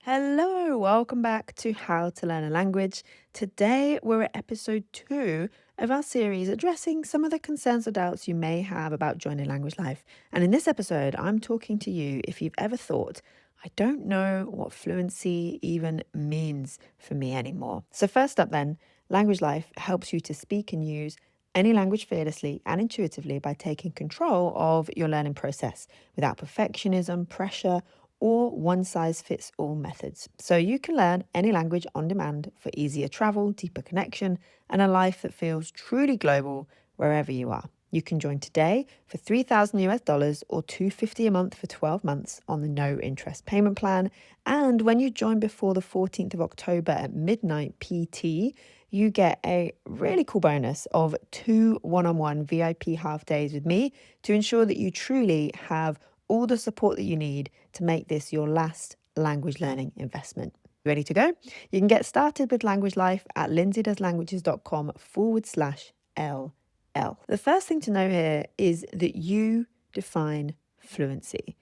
Hello, welcome back to How to Learn a Language. Today we're at episode 2 of our series addressing some of the concerns or doubts you may have about joining Language Life. And in this episode, I'm talking to you if you've ever thought, I don't know what fluency even means for me anymore. So, first up, then, Language Life helps you to speak and use any language fearlessly and intuitively by taking control of your learning process without perfectionism, pressure, or one-size-fits-all methods. So you can learn any language on demand for easier travel, deeper connection, and a life that feels truly global wherever you are. You can join today for $3,000 or $250 a month for 12 months on the no interest payment plan. And when you join before the 14th of October at midnight PT, you get a really cool bonus of 2 one-on-one VIP half days with me to ensure that you truly have all the support that you need to make this your last language learning investment. Ready to go? You can get started with Language Life at lindsaydoeslanguages.com/LL. The first thing to know here is that you define fluency.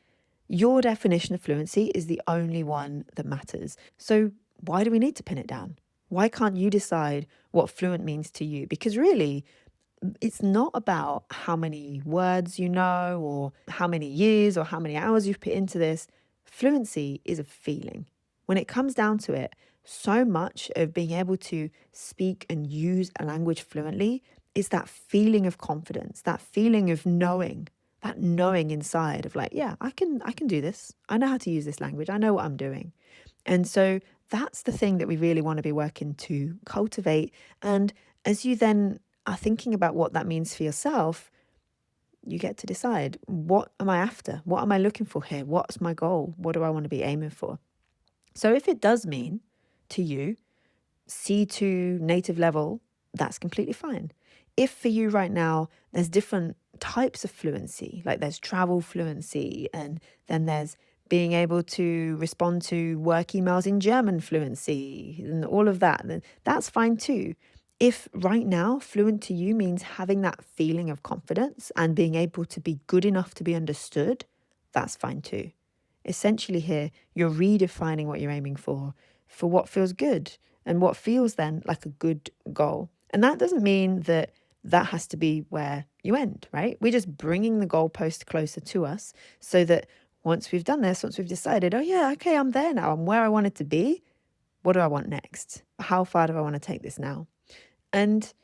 Your definition of fluency is the only one that matters. So why do we need to pin it down? Why can't you decide what fluent means to you? Because really, it's not about how many words you know or how many years or how many hours you've put into this. Fluency is a feeling. When it comes down to it, so much of being able to speak and use a language fluently is that feeling of confidence, that feeling of knowing, that knowing inside of like, yeah, I can do this. I know how to use this language. I know what I'm doing. And so that's the thing that we really want to be working to cultivate. And as you then are thinking about what that means for yourself, you get to decide, what am I after? What am I looking for here? What's my goal? What do I want to be aiming for? So if it does mean to you C2 native level, that's completely fine. If for you right now, there's different types of fluency, like there's travel fluency, and then there's being able to respond to work emails in German fluency and all of that, then that's fine too. If right now fluent to you means having that feeling of confidence and being able to be good enough to be understood, that's fine too. Essentially here, you're redefining what you're aiming for what feels good and what feels then like a good goal. And that doesn't mean that that has to be where you end, right? We're just bringing the goalpost closer to us so that once we've done this, once we've decided, oh yeah, okay, I'm there now, I'm where I want it to be, what do I want next? How far do I want to take this now? And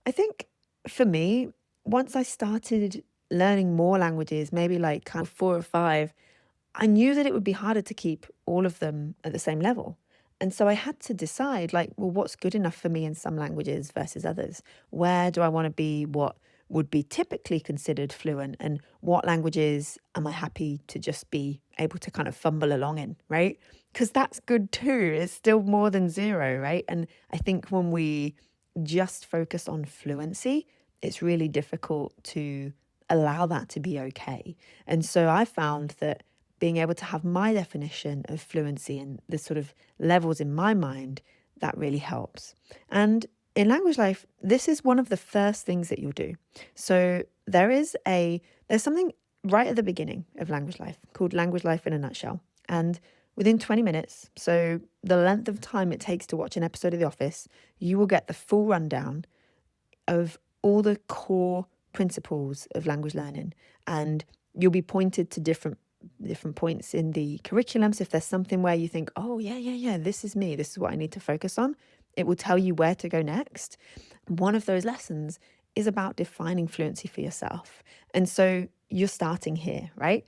I think for me, once I started learning more languages, maybe like kind of 4 or 5, I knew that it would be harder to keep all of them at the same level. And so I had to decide, like, well, what's good enough for me in some languages versus others? Where do I want to be what would be typically considered fluent? And what languages am I happy to just be able to kind of fumble along in, right? Because that's good too. It's still more than 0, right? And I think when we just focus on fluency, it's really difficult to allow that to be okay. And so I found that being able to have my definition of fluency and the sort of levels in my mind, that really helps. And in Language Life, this is one of the first things that you'll do. So there's something right at the beginning of Language Life called Language Life in a Nutshell. And within 20 minutes, so the length of time it takes to watch an episode of The Office, you will get the full rundown of all the core principles of language learning. And you'll be pointed to different points in the curriculum. So if there's something where you think, oh, yeah, this is me, this is what I need to focus on, it will tell you where to go next. One of those lessons is about defining fluency for yourself. And so you're starting here, right?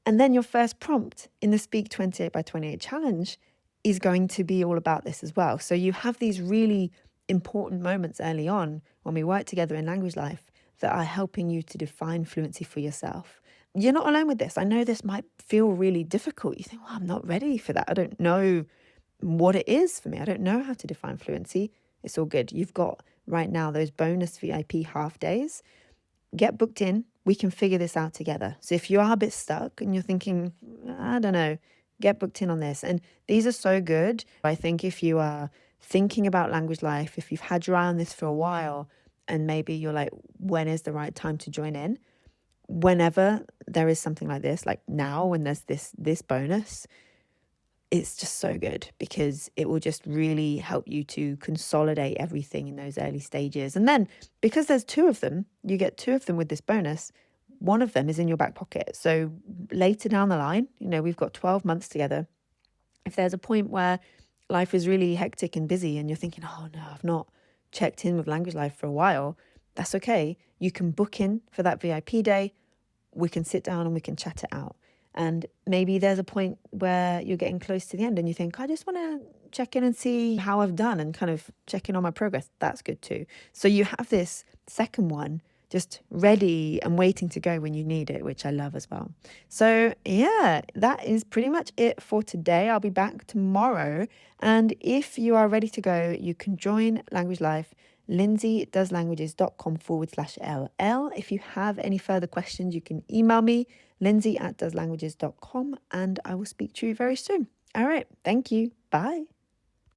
And then your first prompt in the Speak 28 by 28 challenge is going to be all about this as well. So you have these really important moments early on when we work together in Language Life that are helping you to define fluency for yourself. You're not alone with this. I know this might feel really difficult. You think, well, I'm not ready for that. I don't know what it is for me. I don't know how to define fluency. It's all good. You've got right now those bonus VIP half days. Get booked in. We can figure this out together. So if you are a bit stuck and you're thinking, I don't know, get booked in on this. And these are so good. I think if you are thinking about Language Life, if you've had your eye on this for a while, and maybe you're like, when is the right time to join in? Whenever there is something like this, like now when there's this bonus, it's just so good because it will just really help you to consolidate everything in those early stages. And then because there's two of them, you get two of them with this bonus. One of them is in your back pocket. So later down the line, we've got 12 months together. If there's a point where life is really hectic and busy and you're thinking, oh no, I've not checked in with Language Life for a while, that's okay. You can book in for that VIP day. We can sit down and we can chat it out. And maybe there's a point where you're getting close to the end and you think, I just want to check in and see how I've done and kind of check in on my progress. That's good too. So you have this second one just ready and waiting to go when you need it, which I love as well. So yeah, that is pretty much it for today. I'll be back tomorrow. And if you are ready to go, you can join Language Life, lindsaydoeslanguages.com/LL. If you have any further questions, you can email me, lindsay@doeslanguages.com, and I will speak to you very soon. All right. Thank you. Bye.